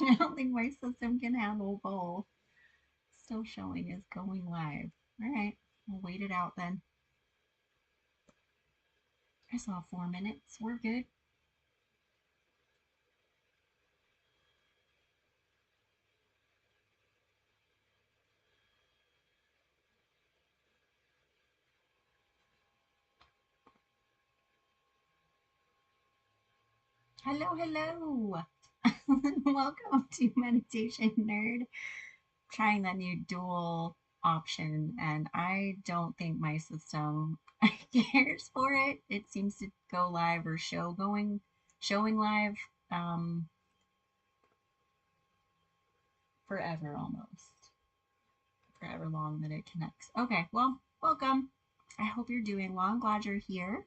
I don't think my system can handle both. Still showing is going live. All right, we'll wait it out then. I saw 4 minutes. We're good. Hello, hello. Welcome to Meditation Nerd. Trying that new dual option, and I don't think my system cares for it. It seems to go live or showing live forever almost. Forever long that it connects. Okay, well, welcome. I hope you're doing well. I'm glad you're here.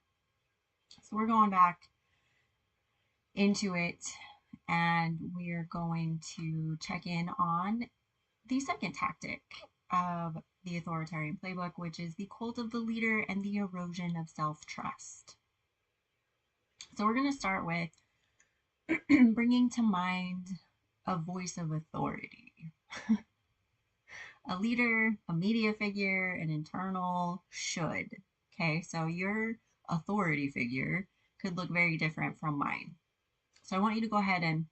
So we're going back into it, and we're going to check in on the second tactic of the authoritarian playbook, which is the cult of the leader and the erosion of self trust. So, we're going to start with bringing to mind a voice of authority. A leader, a media figure, an internal should. Okay, so your authority figure could look very different from mine. So, I want you to go ahead and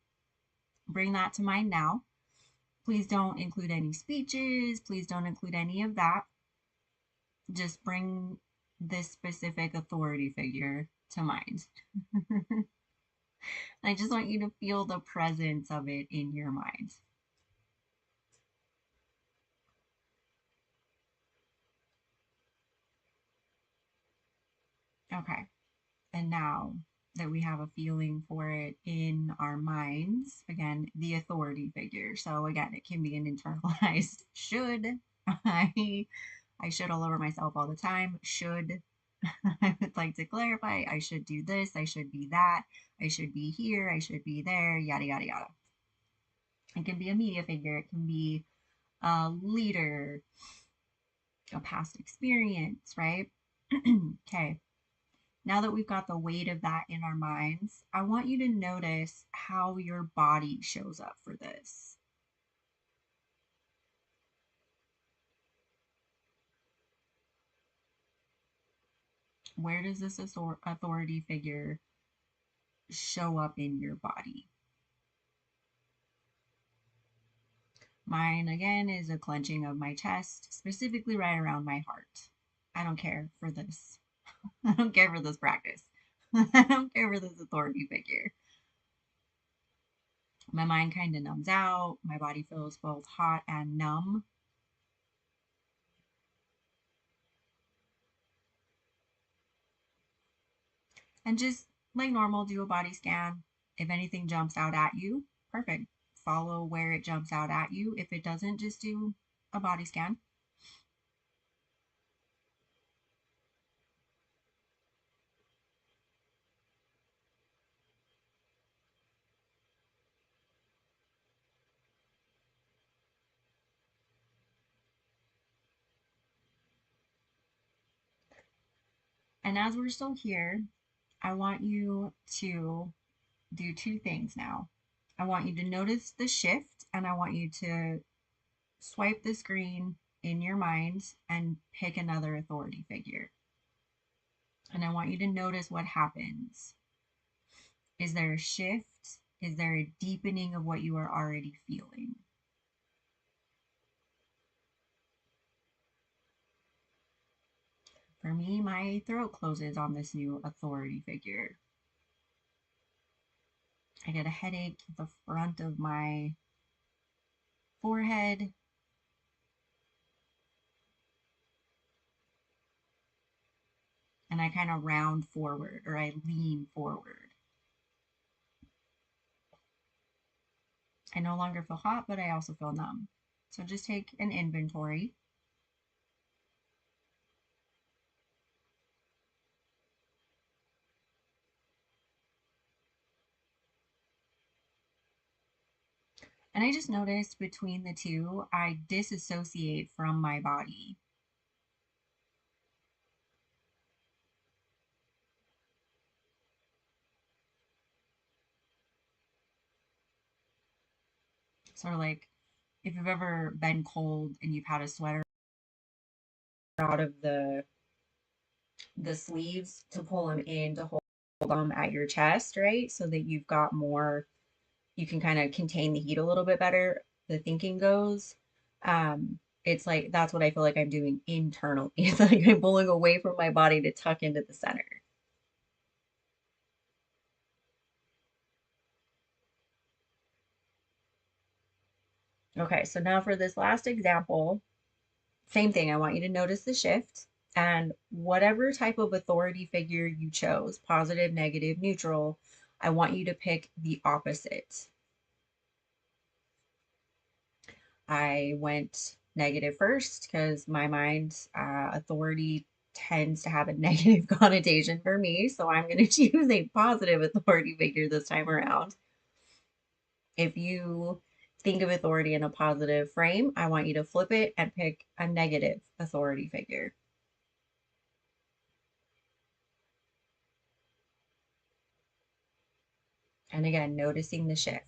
bring that to mind now. Please don't include any speeches. Please don't include any of that. Just bring this specific authority figure to mind. I just want you to feel the presence of it in your mind. Okay. And now that we have a feeling for it in our minds, again, the authority figure. So again, it can be an internalized should. I I should all over myself all the time. Should. I would like to clarify. I should do this. I should be that. I should be here. I should be there. Yada, yada, yada. It can be a media figure. It can be a leader, a past experience, right? Okay. Now that we've got the weight of that in our minds, I want you to notice how your body shows up for this. Where does this authority figure show up in your body? Mine, again, is a clenching of my chest, specifically right around my heart. I don't care for this. I don't care for this practice. I don't care for this authority figure. My mind kind of numbs out. My body feels both hot and numb. And just like normal, do a body scan. If anything jumps out at you, perfect. Follow where it jumps out at you. If it doesn't, just do a body scan. And as we're still here, I want you to do two things now. I want you to notice the shift, and I want you to swipe the screen in your mind and pick another authority figure. And I want you to notice what happens. Is there a shift? Is there a deepening of what you are already feeling? For me, my throat closes on this new authority figure. I get a headache at the front of my forehead. And I kind of round forward, or I lean forward. I no longer feel hot, but I also feel numb. So just take an inventory. And I just noticed between the two, I disassociate from my body. Sort of like if you've ever been cold and you've had a sweater out of the sleeves to pull them in to hold them at your chest, right? So that you've got more, you can kind of contain the heat a little bit better, the thinking goes. It's like that's what I feel like I'm doing internally. It's like I'm pulling away from my body to tuck into the center. Okay, so now for this last example, same thing. I want you to notice the shift and whatever type of authority figure you chose, positive, negative, neutral, I want you to pick the opposite. I went negative first because my mind, authority tends to have a negative connotation for me. So I'm going to choose a positive authority figure this time around. If you think of authority in a positive frame, I want you to flip it and pick a negative authority figure. And again, noticing the shift.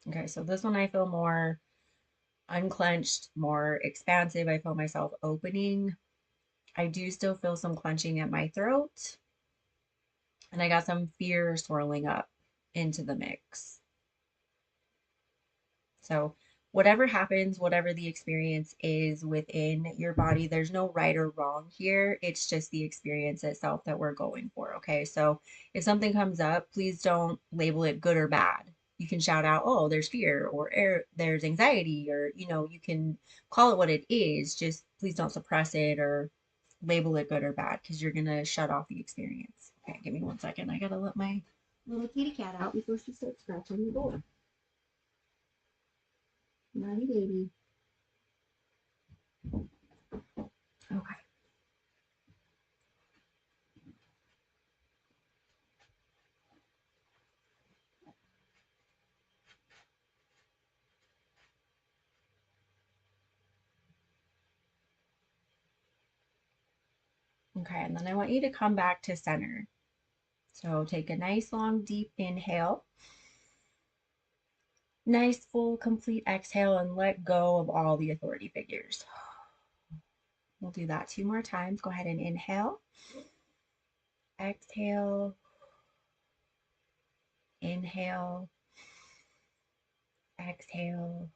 Okay, so this one I feel more unclenched, more expansive. I feel myself opening. I do still feel some clenching at my throat. And I got some fear swirling up into the mix. So, whatever happens, whatever the experience is within your body, there's no right or wrong here. It's just the experience itself that we're going for. Okay. So, if something comes up, please don't label it good or bad. You can shout out, oh, there's fear or there's anxiety, or, you can call it what it is. Just please don't suppress it or label it good or bad because you're going to shut off the experience. Okay. Give me 1 second. I got to let my little kitty cat out before she starts scratching the door. Naughty baby. Okay. Okay, and then I want you to come back to center. So take a nice long deep inhale. Nice full complete exhale and let go of all the authority figures. We'll do that 2 more times. Go ahead and inhale. Exhale. Inhale. Exhale.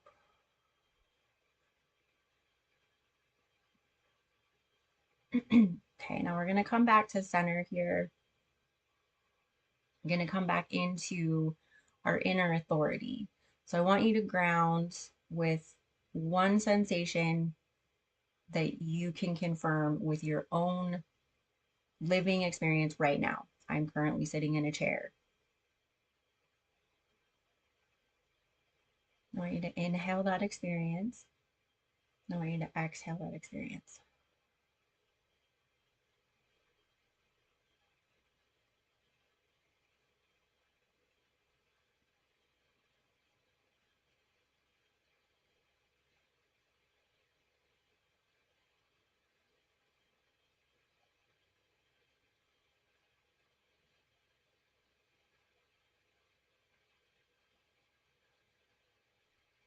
Okay, now we're going to come back to center here. I'm going to come back into our inner authority. So I want you to ground with one sensation that you can confirm with your own living experience right now. I'm currently sitting in a chair. I want you to inhale that experience. I want you to exhale that experience.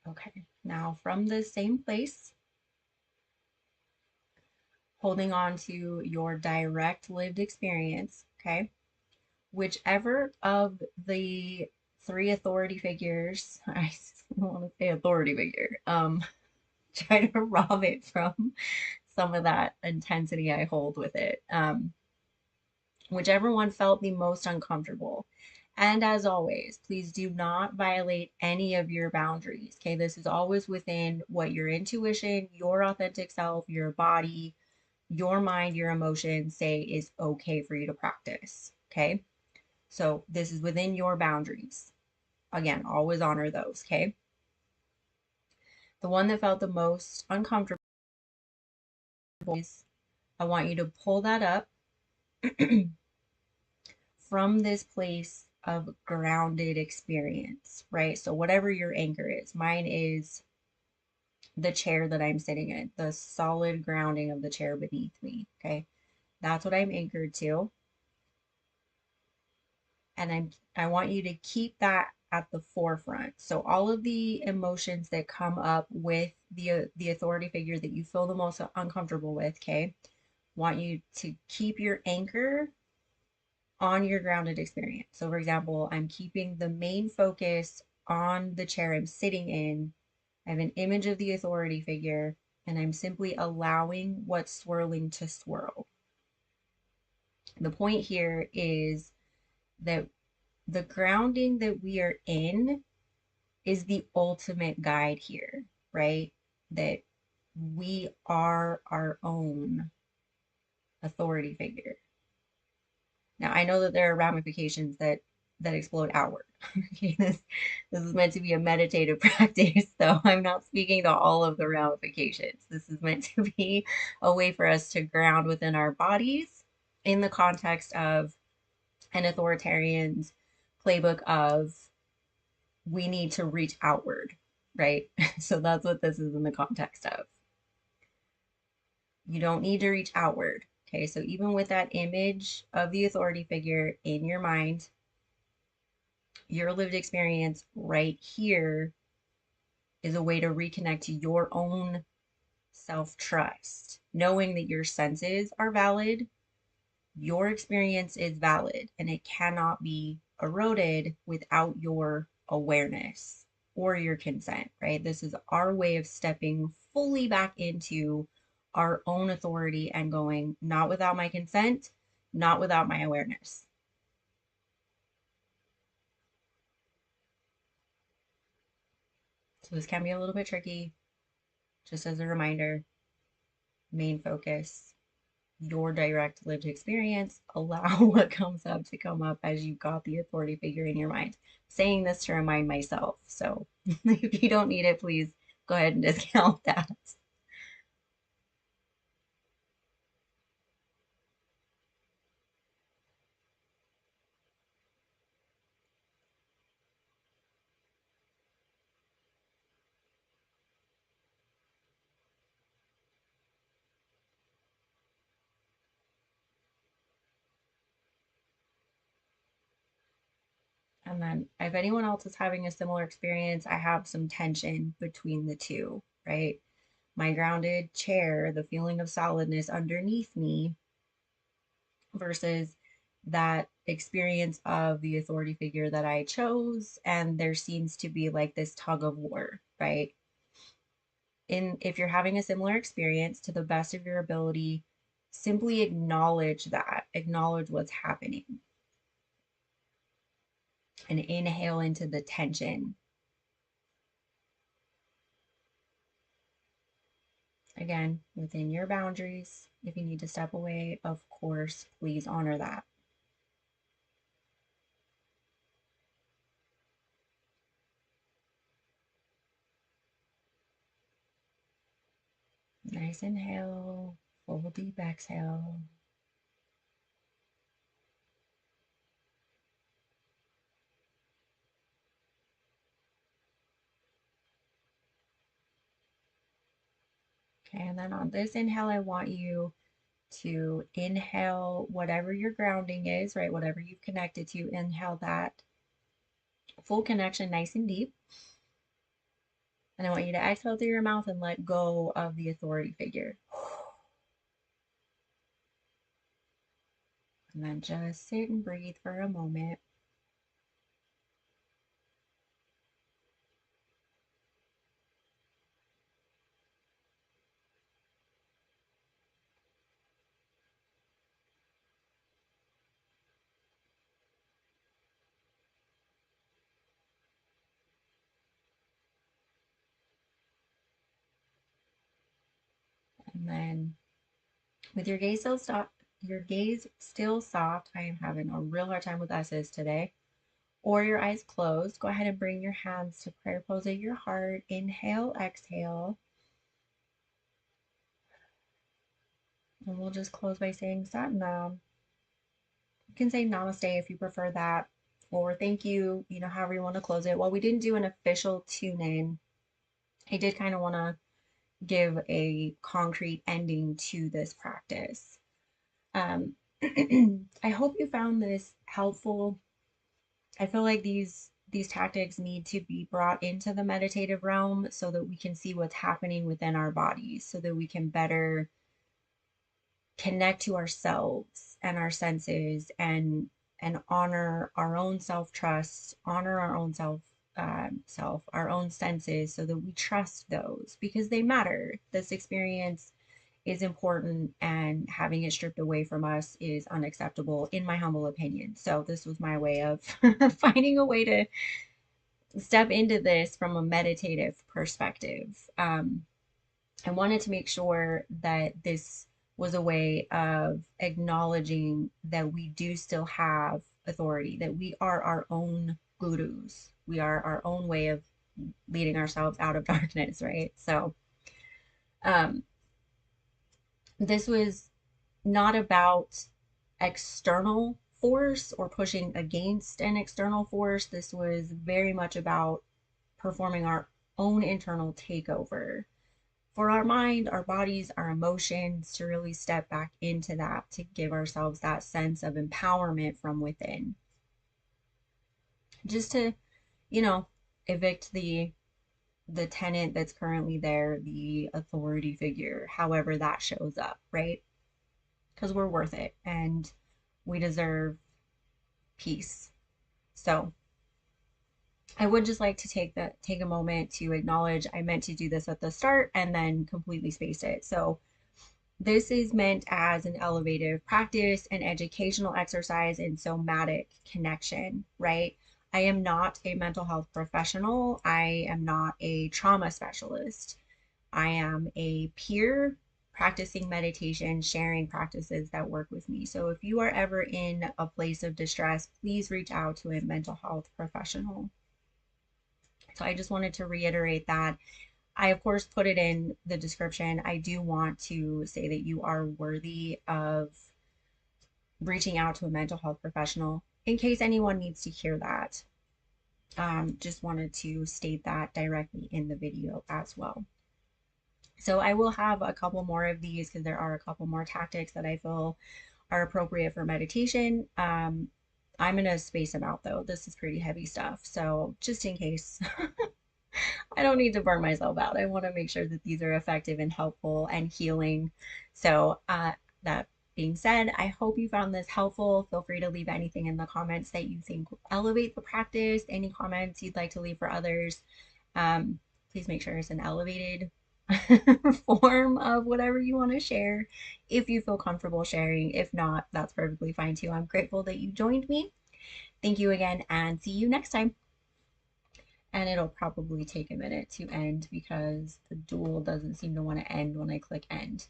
Okay, now from the same place, holding on to your direct lived experience, okay, whichever of the 3 authority figures, I don't want to say authority figure, try to rob it from some of that intensity I hold with it. Whichever one felt the most uncomfortable. And as always, please do not violate any of your boundaries. Okay, this is always within what your intuition, your authentic self, your body, your mind, your emotions say is okay for you to practice. Okay, so this is within your boundaries. Again, always honor those. Okay, the one that felt the most uncomfortable is I want you to pull that up from this place of grounded experience, right? So, whatever your anchor is, mine is the chair that I'm sitting in, the solid grounding of the chair beneath me. Okay. That's what I'm anchored to. And I want you to keep that at the forefront. So all of the emotions that come up with the authority figure that you feel the most uncomfortable with, okay? Want you to keep your anchor on your grounded experience. So for example, I'm keeping the main focus on the chair I'm sitting in. I have an image of the authority figure, and I'm simply allowing what's swirling to swirl. The point here is that the grounding that we are in is the ultimate guide here, right? That we are our own authority figure. Now, I know that there are ramifications that explode outward. Okay, this is meant to be a meditative practice, so I'm not speaking to all of the ramifications. This is meant to be a way for us to ground within our bodies in the context of an authoritarian's playbook of we need to reach outward, right? So that's what this is in the context of. You don't need to reach outward. Okay, so even with that image of the authority figure in your mind, your lived experience right here is a way to reconnect to your own self trust, knowing that your senses are valid, your experience is valid, and it cannot be eroded without your awareness or your consent, right? This is our way of stepping fully back into our own authority and going, not without my consent, not without my awareness. So this can be a little bit tricky. Just as a reminder, main focus, your direct lived experience, allow what comes up to come up as you got the authority figure in your mind. Saying this to remind myself. So if you don't need it, please go ahead and discount that. And then if anyone else is having a similar experience, I have some tension between the two, right? My grounded chair, the feeling of solidness underneath me versus that experience of the authority figure that I chose. And there seems to be like this tug of war, right? If you're having a similar experience, to the best of your ability, simply acknowledge that, acknowledge what's happening, and inhale into the tension. Again, within your boundaries. If you need to step away, of course, please honor that. Nice inhale, full deep exhale. Okay, and then on this inhale, I want you to inhale whatever your grounding is, right? Whatever you've connected to, inhale that full connection nice and deep. And I want you to exhale through your mouth and let go of the authority figure. And then just sit and breathe for a moment. And then with your gaze still soft, I am having a real hard time with S's today, or your eyes closed, go ahead and bring your hands to prayer pose at your heart. Inhale, exhale. And we'll just close by saying Sat Nam. You can say Namaste if you prefer that, or thank you, however you want to close it. While we didn't do an official tune in, I did kind of want to give a concrete ending to this practice. Um, I hope you found this helpful. I feel like these tactics need to be brought into the meditative realm so that we can see what's happening within our bodies, so that we can better connect to ourselves and our senses and honor our own self-trust, honor our own our own senses, so that we trust those because they matter. This experience is important, and having it stripped away from us is unacceptable, in my humble opinion. So this was my way of finding a way to step into this from a meditative perspective. I wanted to make sure that this was a way of acknowledging that we do still have authority, that we are our own gurus. We are our own way of leading ourselves out of darkness, right? So, um, this was not about external force or pushing against an external force. This was very much about performing our own internal takeover for our mind, our bodies, our emotions, to really step back into that, to give ourselves that sense of empowerment from within. Just to, you know, evict the tenant that's currently there, the authority figure, however that shows up, right? Because we're worth it and we deserve peace. So I would just like to take a moment to acknowledge I meant to do this at the start and then completely spaced it. So this is meant as an elevative practice, an educational exercise in somatic connection, right? I am not a mental health professional. I am not a trauma specialist. I am a peer practicing meditation, sharing practices that work with me. So if you are ever in a place of distress, please reach out to a mental health professional. So I just wanted to reiterate that. I, of course, put it in the description. I do want to say that you are worthy of reaching out to a mental health professional in case anyone needs to hear that. Just wanted to state that directly in the video as well. So I will have a couple more of these because there are a couple more tactics that I feel are appropriate for meditation. I'm going to space them out though. This is pretty heavy stuff. So just in case I don't need to burn myself out. I want to make sure that these are effective and helpful and healing. So, that being said, I hope you found this helpful. Feel free to leave anything in the comments that you think will elevate the practice, any comments you'd like to leave for others. Please make sure it's an elevated form of whatever you want to share if you feel comfortable sharing. If not, that's perfectly fine too. I'm grateful that you joined me. Thank you again, and see you next time. And it'll probably take a minute to end because the duel doesn't seem to want to end when I click end.